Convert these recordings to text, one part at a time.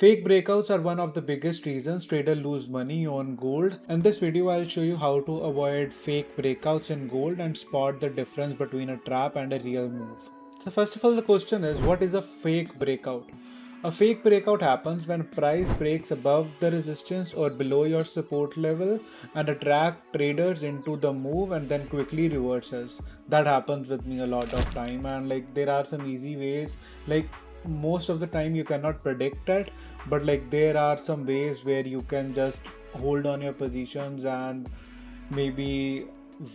Fake breakouts are one of the biggest reasons traders lose money on gold. In this video, I'll show you how to avoid fake breakouts in gold and spot the difference between a trap and a real move. So first of all, the question is, what is a fake breakout? A fake breakout happens when price breaks above the resistance or below your support level and attract traders into the move and then quickly reverses. That happens with me a lot of time, and like there are some easy ways, like most of the time you cannot predict it, but like there are some ways where you can just hold on your positions and maybe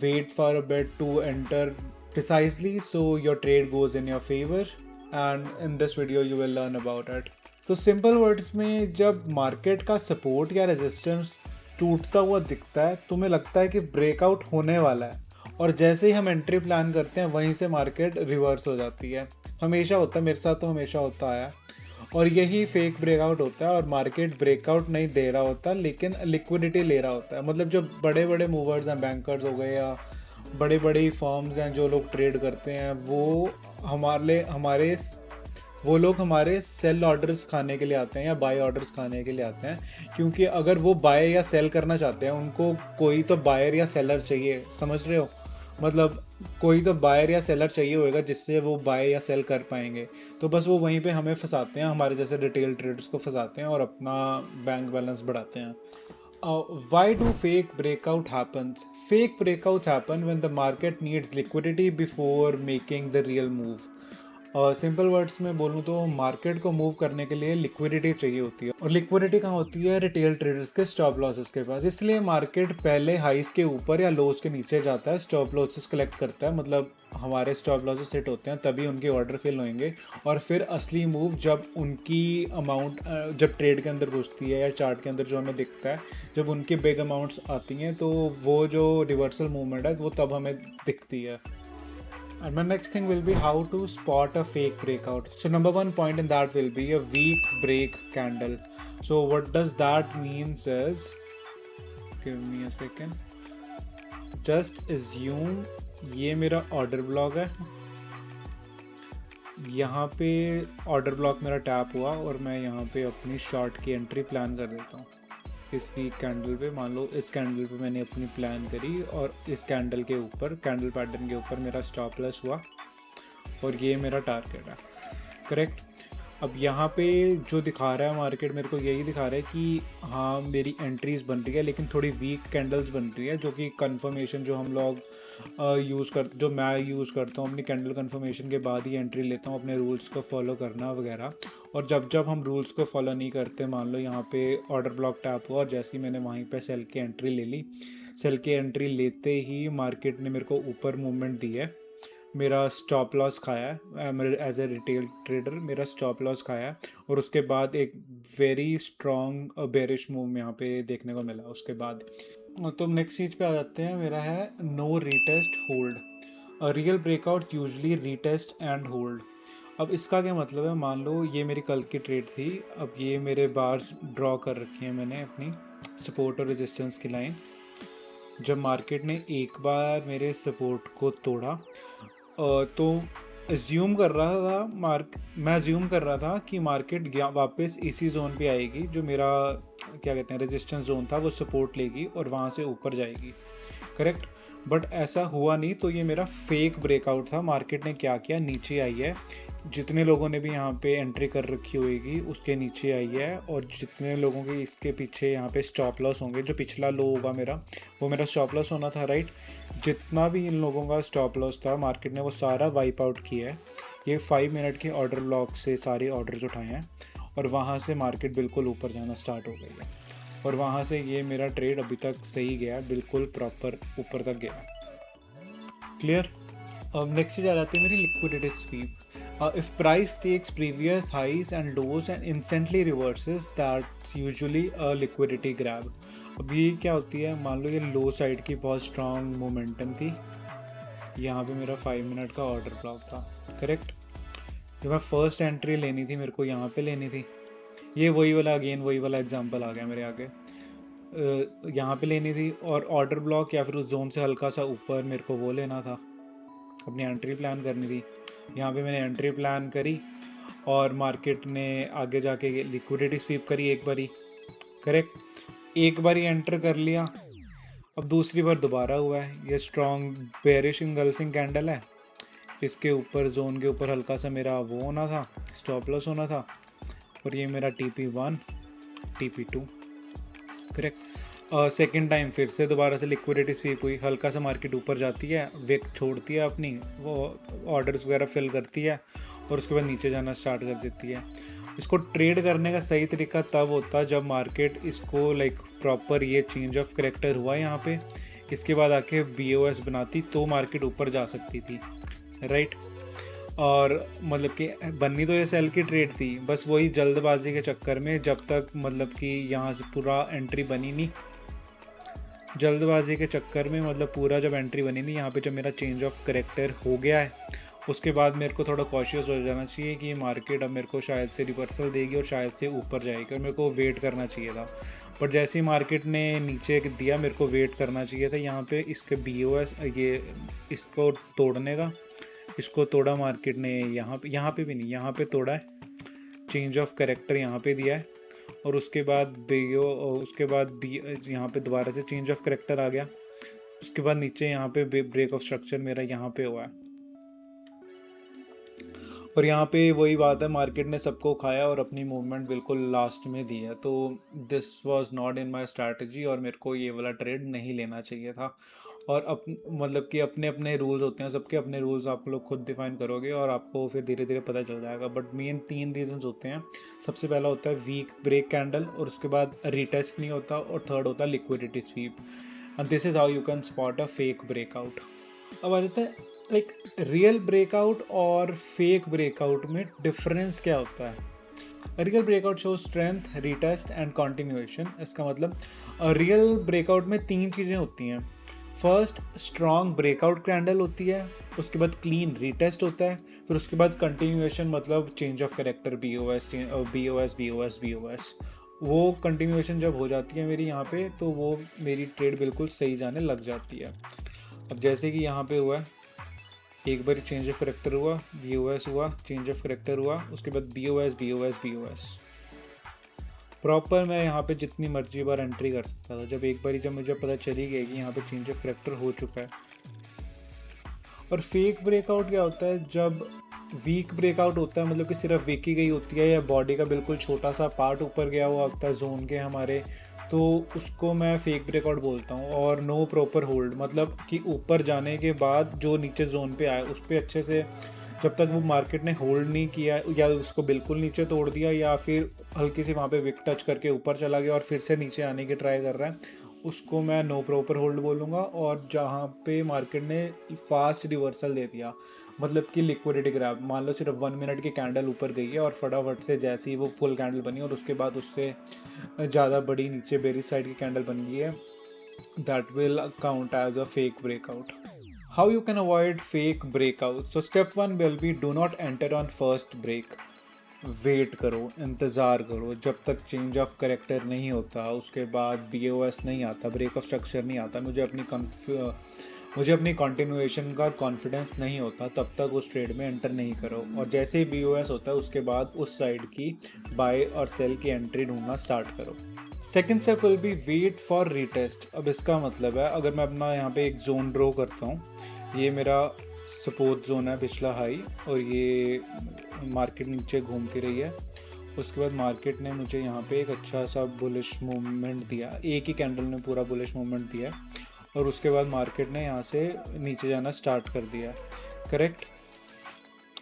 wait for a bit to enter precisely so your trade goes in your favor, and in this video you will learn about it. तो simple words में जब market का support या resistance टूटता हुआ दिखता है, तुम्हें लगता है कि ब्रेकआउट होने वाला है, और जैसे ही हम एंट्री प्लान करते हैं वहीं से मार्केट रिवर्स हो जाती है. हमेशा होता है, मेरे साथ तो हमेशा होता आया. और यही फेक ब्रेकआउट होता है, और मार्केट ब्रेकआउट नहीं दे रहा होता लेकिन लिक्विडिटी ले रहा होता है. मतलब जो बड़े बड़े मूवर्स हैं, बैंकर्स हो गए या बड़े बड़े फर्म्स हैं जो लोग ट्रेड करते हैं, वो लोग हमारे सेल ऑर्डर्स खाने के लिए आते हैं या बाय ऑर्डर्स खाने के लिए आते हैं. क्योंकि अगर वो बाय या सेल करना चाहते हैं, उनको कोई तो बायर या सेलर चाहिए. समझ रहे हो? मतलब कोई तो बायर या सेलर चाहिए होगा जिससे वो बाय या सेल कर पाएंगे. तो बस वो वहीं पे हमें फंसाते हैं, हमारे जैसे रिटेल ट्रेडर्स को फंसाते हैं और अपना बैंक बैलेंस बढ़ाते हैं. Why do fake breakout happens? Fake breakouts happen when the market needs liquidity before making the real move. Simple words में बोलूँ तो मार्केट को मूव करने के लिए लिक्विडिटी चाहिए होती है, और लिक्विडिटी कहाँ होती है? रिटेल ट्रेडर्स के स्टॉप लॉसेस के पास. इसलिए मार्केट पहले हाइस के ऊपर या लोस के नीचे जाता है, स्टॉप लॉसेस कलेक्ट करता है. मतलब हमारे स्टॉप लॉसेस सेट होते हैं तभी उनके ऑर्डर फिल होंगे, और फिर असली मूव जब उनकी अमाउंट जब ट्रेड के अंदर घुसती है या चार्ट के अंदर जो हमें दिखता है, जब उनकी बिग अमाउंट्स आती हैं, तो वो जो रिवर्सल मूवमेंट है वो तब हमें दिखती है. And my next thing will be how to spot a fake breakout. So number one point in that will be a weak break candle. So what does that means is, give me a second. Just assume ये मेरा order block है. यहाँ पे order block मेरा tap हुआ और मैं यहाँ पे अपनी शॉर्ट की एंट्री प्लान कर देता हूँ. इस वीक कैंडल पे, मान लो इस कैंडल पे मैंने अपनी प्लान करी, और इस कैंडल के ऊपर, कैंडल पैटर्न के ऊपर मेरा स्टॉप लॉस हुआ और ये मेरा टारगेट है. करेक्ट. अब यहाँ पे जो दिखा रहा है मार्केट, मेरे को यही दिखा रहा है कि हाँ मेरी एंट्रीज बन रही है, लेकिन थोड़ी वीक कैंडल्स बन रही है, जो कि कंफर्मेशन जो हम लोग जो मैं यूज़ करता हूँ अपनी कैंडल कंफर्मेशन के बाद ही एंट्री लेता हूँ, अपने रूल्स को फॉलो करना वगैरह. और जब हम रूल्स को फॉलो नहीं करते, मान लो यहाँ पे ऑर्डर ब्लॉक टैप हुआ और जैसे ही मैंने वहीं पे सेल की एंट्री ले ली, सेल की एंट्री लेते ही मार्केट ने मेरे को ऊपर मूवमेंट दी है, मेरा स्टॉप लॉस खाया है. मेरे एज ए रिटेल ट्रेडर मेरा स्टॉप लॉस खाया है, और उसके बाद एक वेरी स्ट्रॉन्ग बेरिश मूव यहाँ पे देखने को मिला उसके बाद. तो नेक्स्ट चीज़ पे आ जाते हैं, मेरा है no retest hold. Real breakout usually retest and hold. अब इसका क्या मतलब है? मान लो ये मेरी कल की ट्रेड थी, अब ये मेरे बार्स ड्रॉ कर रखी हैं मैंने अपनी सपोर्ट और रेजिस्टेंस की लाइन. जब मार्केट ने एक बार मेरे सपोर्ट को तोड़ा, तो एज्यूम कर रहा था मैं एज्यूम कर रहा था कि मार्केट वापस इसी जोन पे आएगी, जो मेरा क्या कहते हैं रेजिस्टेंस जोन था, वो सपोर्ट लेगी और वहाँ से ऊपर जाएगी. करेक्ट. बट ऐसा हुआ नहीं, तो ये मेरा फेक ब्रेकआउट था. मार्केट ने क्या किया, नीचे आई है. जितने लोगों ने भी यहाँ पे एंट्री कर रखी होगी उसके नीचे आई है, और जितने लोगों के इसके पीछे यहाँ पे स्टॉप लॉस होंगे, जो पिछला लो होगा मेरा, वो मेरा स्टॉप लॉस होना था. राइट. जितना भी इन लोगों का स्टॉप लॉस था, मार्केट ने वो सारा वाइप आउट किया है. ये 5 मिनट के ऑर्डर ब्लॉक से सारे ऑर्डर्स उठाए हैं, और वहाँ से मार्केट बिल्कुल ऊपर जाना स्टार्ट हो गई है, और वहाँ से ये मेरा ट्रेड अभी तक सही गया, बिल्कुल प्रॉपर ऊपर तक गया. क्लियर. अब नेक्स्ट चीज़ आ जाती है मेरी liquidity SVEEP. If price takes previous highs and lows and instantly reverses, that's usually a liquidity grab. अब ये क्या होती है? मान लो ये लो साइड की बहुत स्ट्रॉन्ग मोमेंटम थी, यहाँ पे मेरा 5 मिनट का ऑर्डर ब्लॉक था. करेक्ट. जब मैं फर्स्ट एंट्री लेनी थी, मेरे को यहाँ पे लेनी थी. ये वही वाला एग्जांपल आ गया मेरे आगे. यहाँ पे लेनी थी, और ऑर्डर ब्लॉक या फिर उस जोन से हल्का सा ऊपर मेरे को वो लेना था, अपनी एंट्री प्लान करनी थी. यहाँ पे मैंने एंट्री प्लान करी, और मार्केट ने आगे जाके लिक्विडिटी स्वीप करी एक बारी, करेक्ट, एक बारी एंटर कर लिया। अब दूसरी बार दोबारा हुआ है, ये स्ट्रॉन्ग बेरिश इंगल्फिंग कैंडल है, इसके ऊपर जोन के ऊपर हल्का सा मेरा वो होना था, स्टॉप लॉस होना था, और ये मेरा TP1 TP2, correct. Second time फिर से दोबारा से लिक्विडिटी स्वीप हुई, हल्का सा मार्केट ऊपर जाती है, विक छोड़ती है अपनी, वो ऑर्डर्स वगैरह फिल करती है और उसके बाद नीचे जाना स्टार्ट कर देती है। इसको ट्रेड करने का सही तरीका तब होता है जब मार्केट इसको लाइक प्रॉपर ये चेंज ऑफ करेक्टर हुआ यहाँ पे, इसके बाद आके BOS बनाती तो मार्केट ऊपर जा सकती थी, राइट। और मतलब कि बननी तो ये सेल की ट्रेड थी, बस वही जल्दबाजी के चक्कर में, जब तक मतलब कि यहाँ से पूरा एंट्री बनी नहीं, जल्दबाजी के चक्कर में मतलब पूरा जब एंट्री बनी नहीं, यहाँ पे जब मेरा चेंज ऑफ करेक्टर हो गया है, उसके बाद मेरे को थोड़ा कॉशियस हो जाना चाहिए कि मार्केट अब मेरे को शायद से रिवर्सल देगी और शायद से ऊपर जाएगी, और मेरे को वेट करना चाहिए था। बट जैसे ही मार्केट ने नीचे दिया, मेरे को वेट करना चाहिए था यहाँ पे इसके BOS ये इसको तोड़ने का। इसको तोड़ा मार्केट ने, यहाँ पे भी नहीं, यहाँ पे तोड़ा है, चेंज ऑफ करेक्टर यहाँ पे दिया है, और उसके बाद यहाँ पे दोबारा से चेंज ऑफ करेक्टर आ गया, उसके बाद नीचे यहाँ पे ब्रेक ऑफ स्ट्रक्चर मेरा यहाँ पे हुआ है। और यहाँ पे वही बात है, मार्केट ने सबको खाया और अपनी मूवमेंट बिल्कुल लास्ट में दी है। तो this was not in my strategy, और मेरे को ये वाला ट्रेड नहीं लेना चाहिए था। और मतलब कि अपने अपने रूल्स होते हैं, सबके अपने रूल्स आप लोग खुद डिफाइन करोगे और आपको फिर धीरे धीरे पता चल जाएगा। बट मेन 3 रीजंस होते हैं। सबसे पहला होता है वीक ब्रेक कैंडल, और उसके बाद रीटेस्ट नहीं होता, और थर्ड होता है liquidity SVEEP. And this is how you can spot a fake breakout. अब आ जाता है लाइक रियल ब्रेकआउट और फेक ब्रेकआउट में डिफरेंस क्या होता है। Real breakout show strength, retest and continuation. इसका मतलब रियल ब्रेकआउट में 3 चीज़ें होती हैं। फर्स्ट स्ट्रॉन्ग ब्रेकआउट कैंडल होती है, उसके बाद क्लीन रीटेस्ट होता है, फिर उसके बाद कंटिन्यूएशन मतलब चेंज ऑफ कैरेक्टर, BOS। वो कंटिन्यूएशन जब हो जाती है मेरी यहाँ पे, तो वो मेरी ट्रेड बिल्कुल सही जाने लग जाती है। अब जैसे कि यहाँ पे हुआ है, एक बार चेंज ऑफ करेक्टर हुआ, BOS हुआ, चेंज ऑफ करेक्टर हुआ, उसके बाद BOS। प्रॉपर मैं यहाँ पे जितनी मर्जी बार एंट्री कर सकता था। जब मुझे पता चली गई कि यहाँ पे चेंज ऑफ करेक्टर हो चुका है। और फेक ब्रेकआउट क्या होता है, जब वीक ब्रेकआउट होता है, मतलब कि सिर्फ वीक ही गई होती है, या बॉडी का बिल्कुल छोटा सा पार्ट ऊपर गया हुआ होता है जोन के हमारे, तो उसको मैं फेक ब्रेकआउट बोलता हूँ। और नो प्रॉपर होल्ड, मतलब कि ऊपर जाने के बाद जो नीचे जोन पे आए उस पर अच्छे से, जब तक वो मार्केट ने होल्ड नहीं किया, या उसको बिल्कुल नीचे तोड़ दिया, या फिर हल्की सी वहाँ पे विक टच करके ऊपर चला गया और फिर से नीचे आने की ट्राई कर रहा है, उसको मैं नो प्रॉपर होल्ड बोलूँगा। और जहाँ पे मार्केट ने फास्ट रिवर्सल दे दिया, मतलब कि लिक्विडिटी ग्रैब, मान लो सिर्फ 1 मिनट की कैंडल ऊपर गई है और फटाफट से जैसे ही वो फुल कैंडल बनी और उसके बाद उससे ज़्यादा बड़ी नीचे बेरिश साइड की कैंडल बन गई है, that will count as a fake breakout. How you can avoid fake breakout? So step 1 will be do not enter on first break. Wait करो, इंतज़ार करो जब तक चेंज ऑफ करेक्टर नहीं होता, उसके बाद BOS नहीं आता, ब्रेक ऑफ स्ट्रक्चर नहीं आता, मुझे अपनी कंटिन्यूएशन का कॉन्फिडेंस नहीं होता, तब तक उस ट्रेड में एंटर नहीं करो। और जैसे ही BOS होता है उसके बाद उस साइड की बाय और सेल की एंट्री ढूंढना स्टार्ट करो। Second step will be wait for retest. अब इसका मतलब है, अगर मैं अपना यहाँ पे एक जोन ड्रॉ करता हूँ, ये मेरा सपोर्ट जोन है, पिछला हाई, और ये मार्केट नीचे घूमती रही है। उसके बाद मार्केट ने मुझे यहाँ पे एक अच्छा सा बुलिश मूवमेंट दिया, एक ही कैंडल में पूरा बुलिश मूवमेंट दिया, और उसके बाद मार्केट ने यहाँ से नीचे जाना स्टार्ट कर दिया, करेक्ट।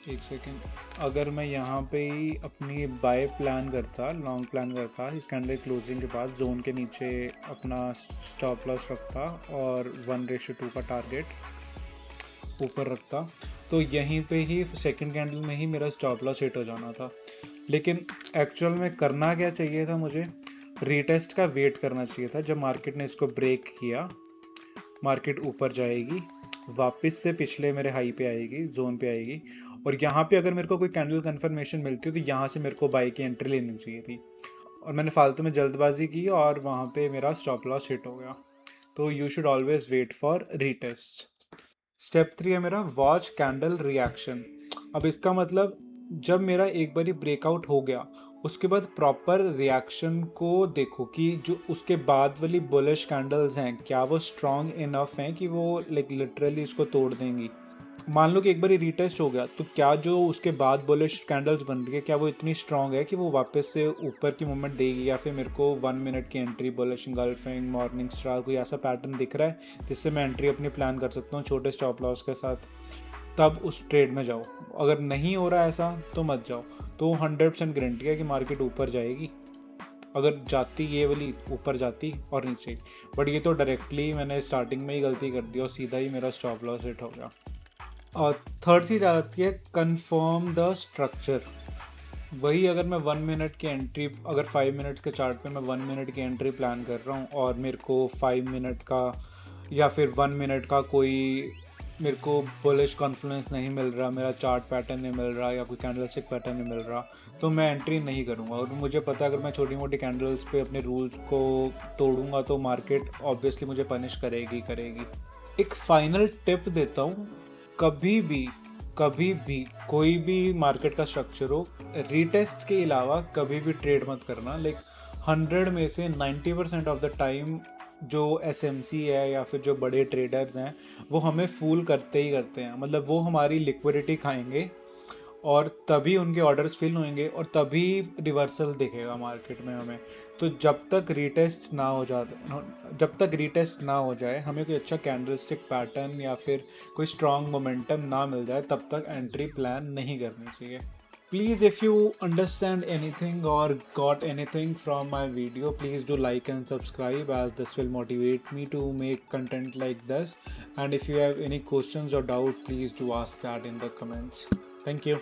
एक सेकेंड, अगर मैं यहाँ पे ही अपनी बाय प्लान करता, लॉन्ग प्लान करता, इस कैंडल क्लोजिंग के बाद जोन के नीचे अपना स्टॉप लॉस रखता और 1:2 का टारगेट ऊपर रखता, तो यहीं पे ही सेकंड कैंडल में ही मेरा स्टॉप लॉस हिट हो जाना था। लेकिन एक्चुअल में करना क्या चाहिए था, मुझे रीटेस्ट का वेट करना चाहिए था। जब मार्केट ने इसको ब्रेक किया, मार्केट ऊपर जाएगी, वापस से पिछले मेरे हाई पे आएगी, जोन पे आएगी, और यहाँ पे अगर मेरे को कोई कैंडल कंफर्मेशन मिलती हो तो यहाँ से मेरे को बाई की एंट्री लेनी चाहिए थी, और मैंने फालतू में जल्दबाजी की और वहाँ पे मेरा स्टॉप लॉस हिट हो गया। तो you should always wait for retest. Step 3 है मेरा वॉच कैंडल रिएक्शन। अब इसका मतलब जब मेरा एक बारी ब्रेकआउट हो गया, उसके बाद प्रॉपर रिएक्शन को देखो कि जो उसके बाद वाली बुलिश कैंडल्स हैं क्या वो स्ट्रांग इनफ हैं कि वो लाइक लिटरली इसको तोड़ देंगी। मान लो कि एक बारी रीटेस्ट हो गया, तो क्या जो उसके बाद बुलिश कैंडल्स बन रही है क्या वो इतनी स्ट्रांग है कि वो वापस से ऊपर की मूवमेंट देगी, या फिर मेरे को 1 मिनट की entry bullish engulfing morning star कोई ऐसा पैटर्न दिख रहा है जिससे मैं एंट्री अपनी प्लान कर सकता हूँ छोटे स्टॉप लॉस के साथ, तब उस ट्रेड में जाओ। अगर नहीं हो रहा ऐसा तो मत जाओ। तो 100% गारंटी है कि मार्केट ऊपर जाएगी, अगर जाती ये वाली ऊपर जाती और नीचे, बट ये तो डायरेक्टली मैंने स्टार्टिंग में ही गलती कर दी और सीधा ही मेरा स्टॉप लॉस हिट हो गया। और थर्ड चीज़ आ जाती है कंफर्म द स्ट्रक्चर। वही अगर मैं 1 मिनट की एंट्री, अगर 5 मिनट्स के चार्ट पे मैं 1 मिनट की एंट्री प्लान कर रहा हूँ और मेरे को 5 मिनट का या फिर 1 मिनट का कोई मेरे को बुलिश कॉन्फ्लुएंस नहीं मिल रहा, मेरा चार्ट पैटर्न नहीं मिल रहा या कोई कैंडलस्टिक पैटर्न नहीं मिल रहा, तो मैं एंट्री नहीं करूँगा। और मुझे पता है अगर मैं छोटी मोटी कैंडल्स पे अपने रूल्स को तोड़ूंगा तो मार्केट ऑब्वियसली मुझे पनिश करेगी। एक फाइनल टिप देता हूँ, कभी भी कोई भी मार्केट का स्ट्रक्चर हो, रीटेस्ट के अलावा कभी भी ट्रेड मत करना। लाइक 100 में से 90% ऑफ द टाइम जो एसएमसी है या फिर जो बड़े ट्रेडर्स हैं वो हमें फूल करते ही करते हैं। मतलब वो हमारी लिक्विडिटी खाएंगे और तभी उनके ऑर्डर्स फिल होंगे और तभी रिवर्सल दिखेगा मार्केट में हमें। तो जब तक रीटेस्ट ना हो जाए, हमें कोई अच्छा कैंडलस्टिक पैटर्न या फिर कोई स्ट्रॉन्ग मोमेंटम ना मिल जाए, तब तक एंट्री प्लान नहीं करनी चाहिए। Please, if you understand anything or got anything from my video, please do like and subscribe, as this will motivate me to make content like this. And if you have any questions or doubt, please do ask that in the comments. Thank you.